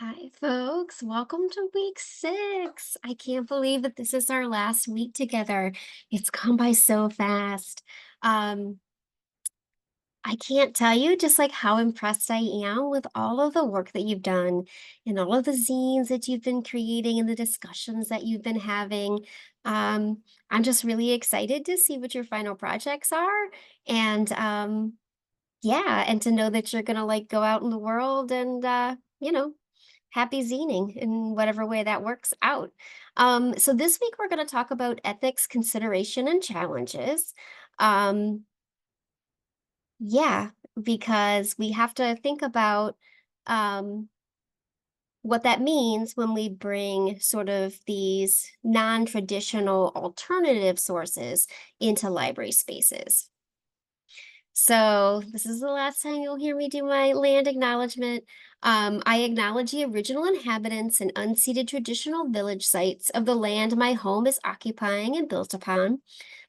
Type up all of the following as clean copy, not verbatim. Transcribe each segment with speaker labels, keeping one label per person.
Speaker 1: Hi, folks. Welcome to week 6. I can't believe that this is our last week together. It's gone by so fast. Um, I can't tell you just like how impressed I am with all of the work that you've done and all of the zines that you've been creating and the discussions that you've been having. I'm just really excited to see what your final projects are. And yeah, and to know that you're gonna like go out in the world and happy zining in whatever way that works out. So this week we're going to talk about ethics, consideration, and challenges. Um, yeah, because we have to think about um, what that means when we bring sort of these non-traditional alternative sources into library spaces. So this is the last time you'll hear me do my land acknowledgement. I acknowledge the original inhabitants and unceded traditional village sites of the land my home is occupying and built upon,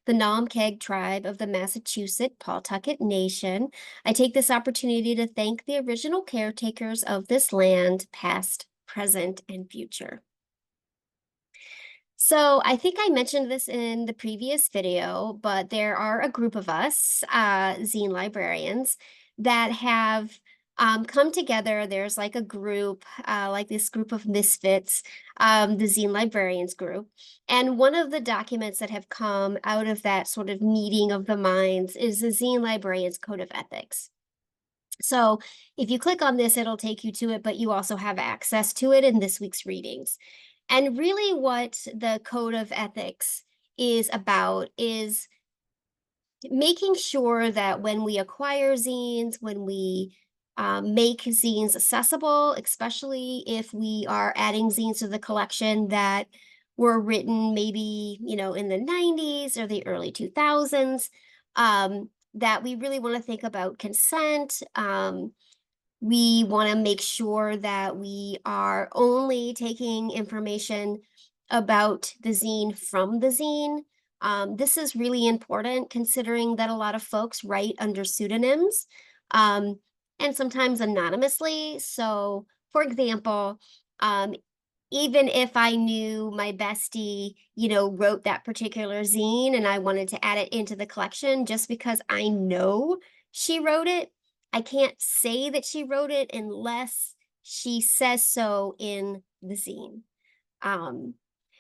Speaker 1: the Namkeg tribe of the Massachusetts Pawtucket Nation. I take this opportunity to thank the original caretakers of this land, past, present, and future. So I think I mentioned this in the previous video, but there are a group of us, zine librarians, that have come together. There's like a group, like this group of misfits, the Zine Librarians group. And one of the documents that have come out of that sort of meeting of the minds is the Zine Librarians Code of Ethics. So if you click on this, it'll take you to it, but you also have access to it in this week's readings. And really, what the code of ethics is about is making sure that when we acquire zines, when we make zines accessible, especially if we are adding zines to the collection that were written maybe, in the 90s or the early 2000s, that we really want to think about consent. We want to make sure that we are only taking information about the zine from the zine. This is really important considering that a lot of folks write under pseudonyms um, and sometimes anonymously. So, for example, um, even if I knew my bestie, wrote that particular zine and I wanted to add it into the collection just because I know she wrote it, I can't say that she wrote it unless she says so in the zine. Um,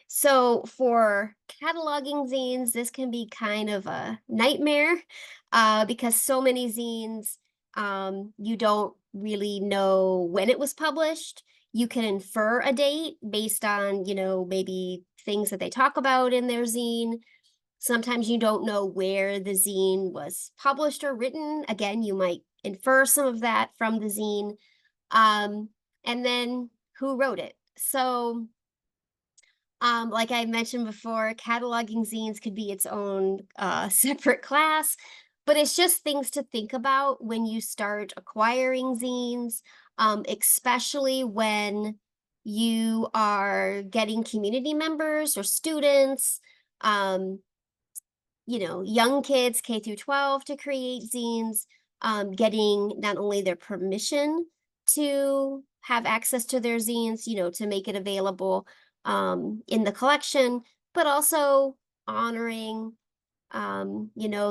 Speaker 1: so for cataloging zines, this can be kind of a nightmare because so many zines, you don't really know when it was published. You can infer a date based on, maybe things that they talk about in their zine. Sometimes you don't know where the zine was published or written. Again, you might infer some of that from the zine. Um, and then who wrote it? So, like I mentioned before, cataloging zines could be its own separate class, but it's just things to think about when you start acquiring zines, especially when you are getting community members or students. Um, young kids K through 12 to create zines, getting not only their permission to have access to their zines, to make it available in the collection, but also honoring,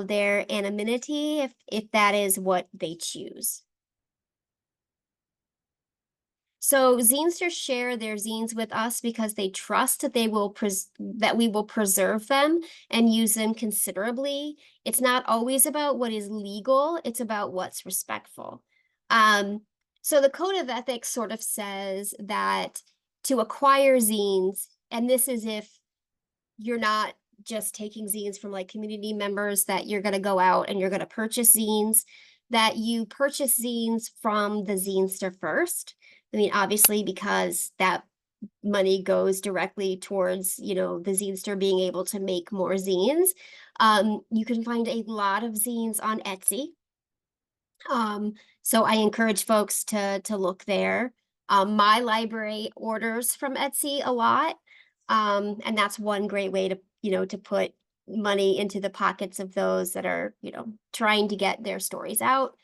Speaker 1: their anonymity if that is what they choose. So Zinesters share their zines with us because they trust that that we will preserve them and use them considerably. It's not always about what is legal, it's about what's respectful. Um, so the code of ethics sort of says that to acquire zines, and this is if you're not just taking zines from like community members, that you're going to go out and you're going to purchase zines, that you purchase zines from the zinester first. I mean, obviously, because that money goes directly towards, the zinester being able to make more zines. You can find a lot of zines on Etsy. So I encourage folks to look there. My library orders from Etsy a lot. And that's one great way to put money into the pockets of those that are, trying to get their stories out.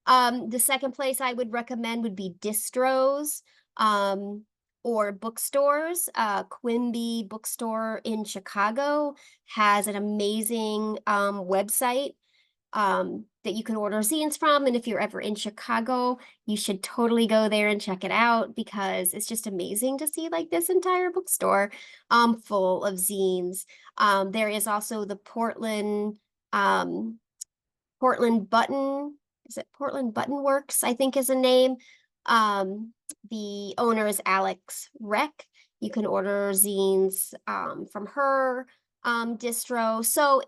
Speaker 1: The second place I would recommend would be distros. um, or bookstores. Quimby Bookstore in Chicago has an amazing website that you can order zines from. And if you're ever in Chicago, you should totally go there and check it out because it's just amazing to see like this entire bookstore full of zines. There is also the um, Portland Button, is it Portland Button Works, I think is a name. Um, the owner is Alex Reck. You can order zines from her distro. So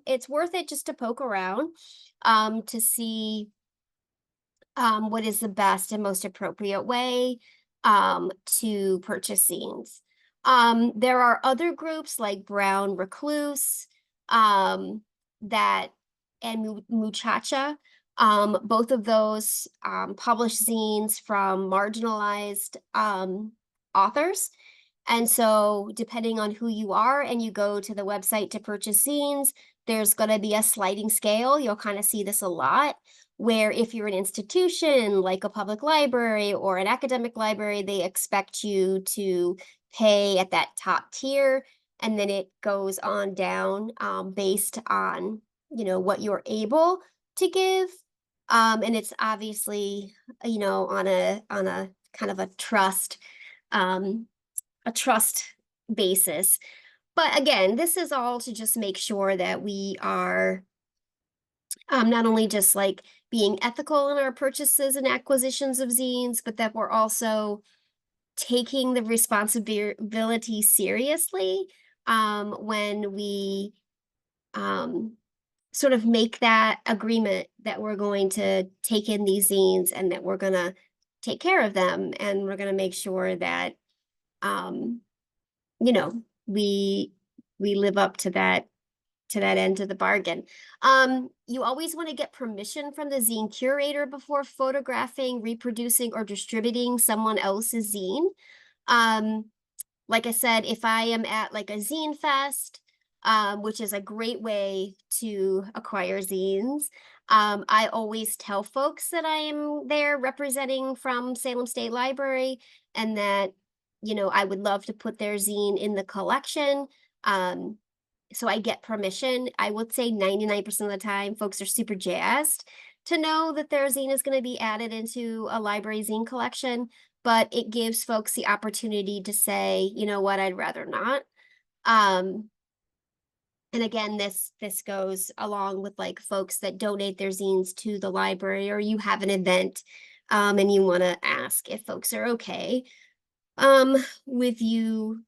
Speaker 1: it's worth it just to poke around to see what is the best and most appropriate way to purchase zines. There are other groups like Brown Recluse that and Muchacha. Both of those publish zines from marginalized authors. And so, depending on who you are and you go to the website to purchase zines, there's going to be a sliding scale. You'll kind of see this a lot, where if you're an institution like a public library or an academic library, they expect you to pay at that top tier, and then it goes on down based on what you're able to give. And it's obviously on a kind of um, a trust basis. But again, this is all to just make sure that we are not only just like being ethical in our purchases and acquisitions of zines, but that we're also taking the responsibility seriously when we um, sort of make that agreement that we're going to take in these zines and that we're going to take care of them and we're going to make sure that um, you know, we live up to that end of the bargain. You always want to get permission from the zine curator before photographing, reproducing, or distributing someone else's zine. Um, like I said, if I am at like a zine fest, which is a great way to acquire zines, I always tell folks that I am there representing from Salem State Library and that, I would love to put their zine in the collection. So I get permission. I would say 99% of the time, folks are super jazzed to know that their zine is going to be added into a library zine collection, but it gives folks the opportunity to say, you know what, I'd rather not. Um, and again, this goes along with like folks that donate their zines to the library, or you have an event and you want to ask if folks are okay with using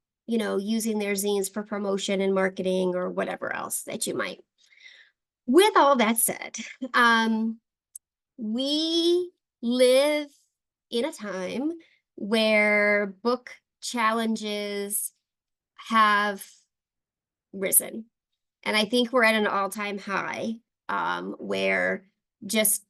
Speaker 1: their zines for promotion and marketing or whatever else that you might. With all that said, we live in a time where book challenges have risen. And I think we're at an all-time high where just,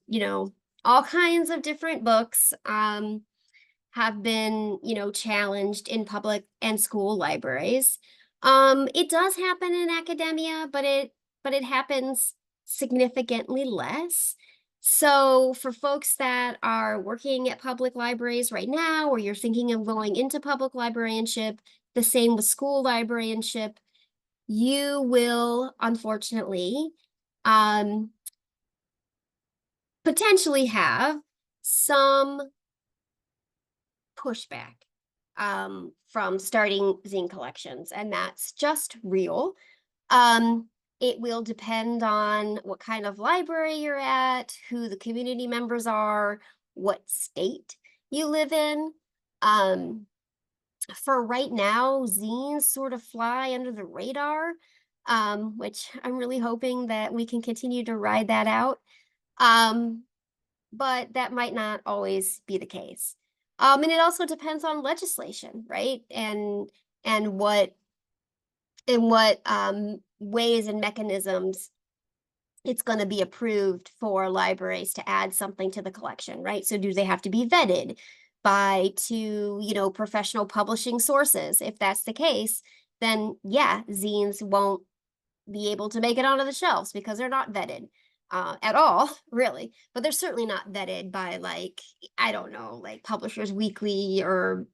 Speaker 1: all kinds of different books have been, challenged in public and school libraries. It does happen in academia, but it happens significantly less. So for folks that are working at public libraries right now, or you're thinking of going into public librarianship, the same with school librarianship, you will unfortunately um, potentially have some pushback from starting zine collections, and that's just real. It will depend on what kind of library you're at, who the community members are, what state you live in. Um, for right now, zines sort of fly under the radar, which I'm really hoping that we can continue to ride that out. Um, but that might not always be the case. And it also depends on legislation, right? And what ways and mechanisms it's going to be approved for libraries to add something to the collection, right? So do they have to be vetted by professional publishing sources? If that's the case, then yeah, zines won't be able to make it onto the shelves because they're not vetted. at all, really. But they're certainly not vetted by like, I don't know, like Publishers Weekly or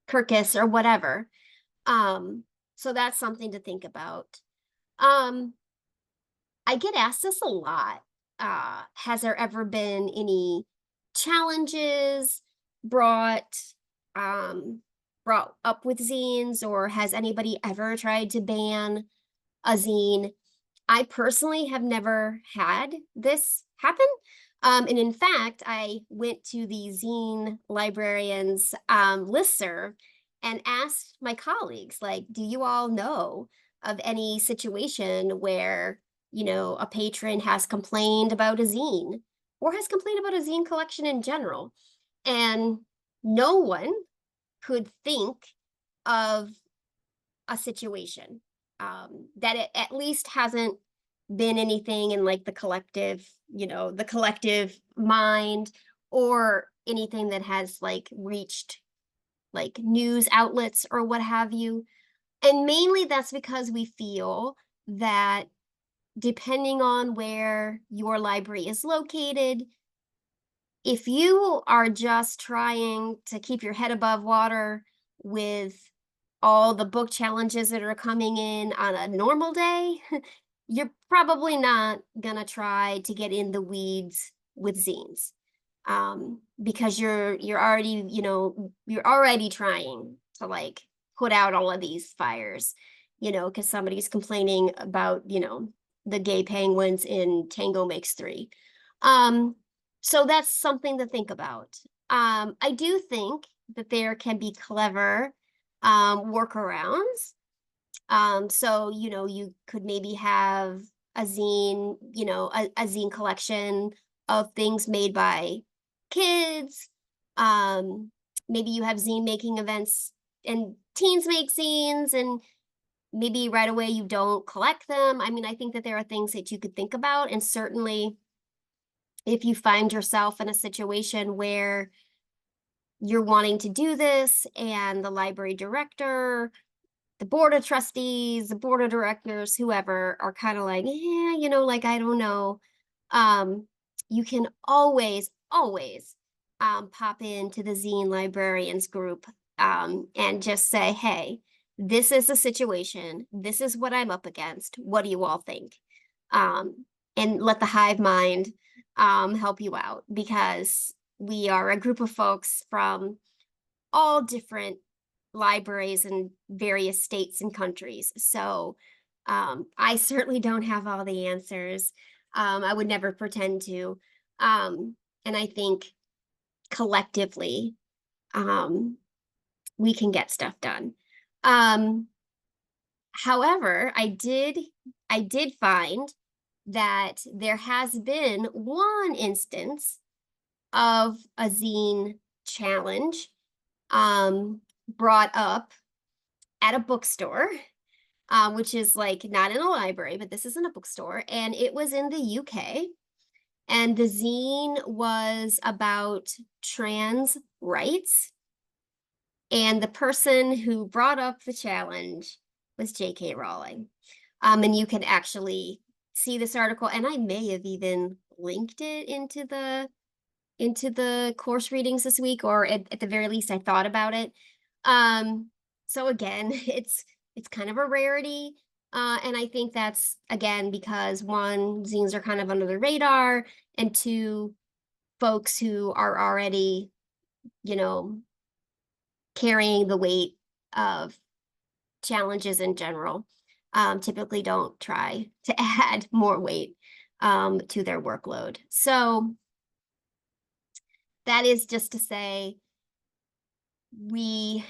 Speaker 1: Kirkus or whatever. Um, so that's something to think about. Um, I get asked this a lot. Has there ever been any challenges brought um brought up with zines, or has anybody ever tried to ban a zine? I personally have never had this happen. And in fact, I went to the Zine Librarians listserv and asked my colleagues, like, do you all know of any situation where, a patron has complained about a zine or has complained about a zine collection in general? And no one could think of a situation that it at least hasn't been anything in like the collective mind, or anything that has like reached like news outlets or what have you. And mainly that's because we feel that depending on where your library is located, if you are just trying to keep your head above water with all the book challenges that are coming in on a normal day, you're probably not gonna try to get in the weeds with zines, because you're already trying to like put out all of these fires, because somebody's complaining about the gay penguins in Tango Makes Three. Um, so that's something to think about. I do think that there can be clever workarounds. So, you could maybe have a zine collection of things made by kids. Um, Maybe you have zine making events and teens make zines, and maybe right away you don't collect them. I mean, I think that there are things that you could think about. And certainly if you find yourself in a situation where you're wanting to do this and the library director, the board of trustees, the board of directors, whoever are kind of like, yeah, like, I don't know. Um, you can always pop into the Zine Librarians group and just say, hey, this is the situation. This is what I'm up against. What do you all think? Um, and let the hive mind help you out, because we are a group of folks from all different libraries in various states and countries. So I certainly don't have all the answers. I would never pretend to. And I think collectively, um, we can get stuff done. Um, However, I did find that there has been one instance of a zine challenge brought up at a bookstore, which is like not in a library, but this is in a bookstore, and it was in the UK. And the zine was about trans rights. And the person who brought up the challenge was J.K. Rowling. And you can actually see this article, and I may have even linked it into the course readings this week, or at the very least I thought about it. So again, it's kind of a rarity. And I think that's again because one, zines are kind of under the radar, and two, folks who are already, you know, carrying the weight of challenges in general, typically don't try to add more weight to their workload. So that is just to say, we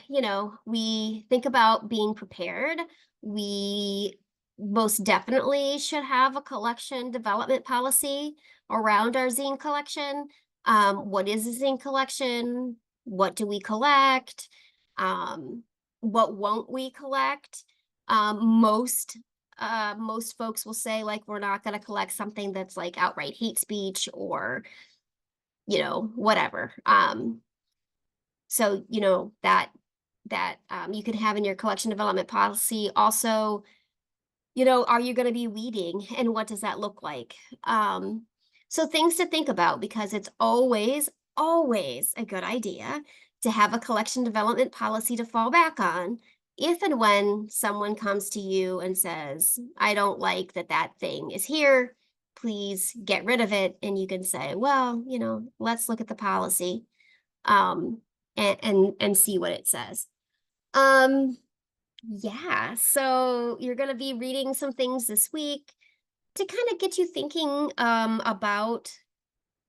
Speaker 1: think about being prepared. We most definitely should have a collection development policy around our zine collection. What is a zine collection? What do we collect? Um, what won't we collect? Most folks will say like we're not going to collect something that's like outright hate speech or whatever. So that you can have in your collection development policy. Also, Are you gonna be weeding, and what does that look like? Um, so things to think about because it's always, always a good idea to have a collection development policy to fall back on if and when someone comes to you and says, "I don't like that that thing is here. Please get rid of it." And you can say, "Well, let's look at the policy, um, and see what it says." Um, yeah, so you're going to be reading some things this week to kind of get you thinking about,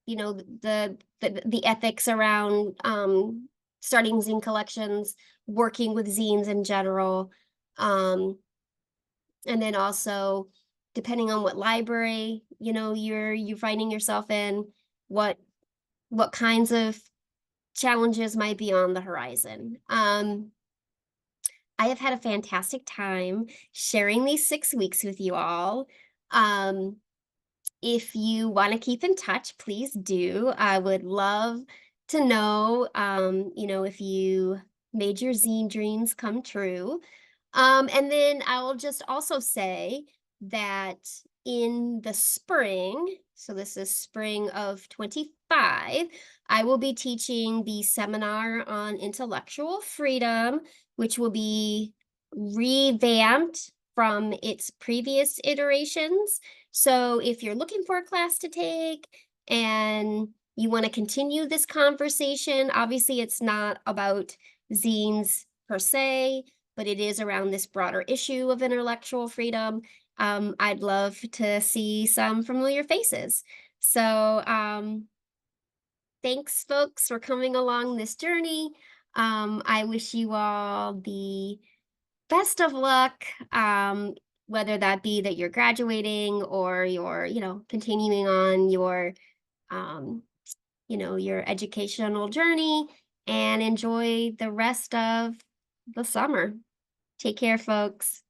Speaker 1: the ethics around starting zine collections, working with zines in general. Um, and then also depending on what library, you're finding yourself in, what what kinds of challenges might be on the horizon. I have had a fantastic time sharing these 6 weeks with you all. Um, if you wanna keep in touch, please do. I would love to know, if you made your zine dreams come true. And then I will just also say that in the spring, so this is spring of 25, I will be teaching the seminar on intellectual freedom, which will be revamped from its previous iterations. So if you're looking for a class to take and you want to continue this conversation, obviously it's not about zines per se, but it is around this broader issue of intellectual freedom. I'd love to see some familiar faces. So, thanks, folks, for coming along this journey. I wish you all the best of luck, whether that be that you're graduating or you're, continuing on um, your educational journey, and enjoy the rest of the summer. Take care, folks.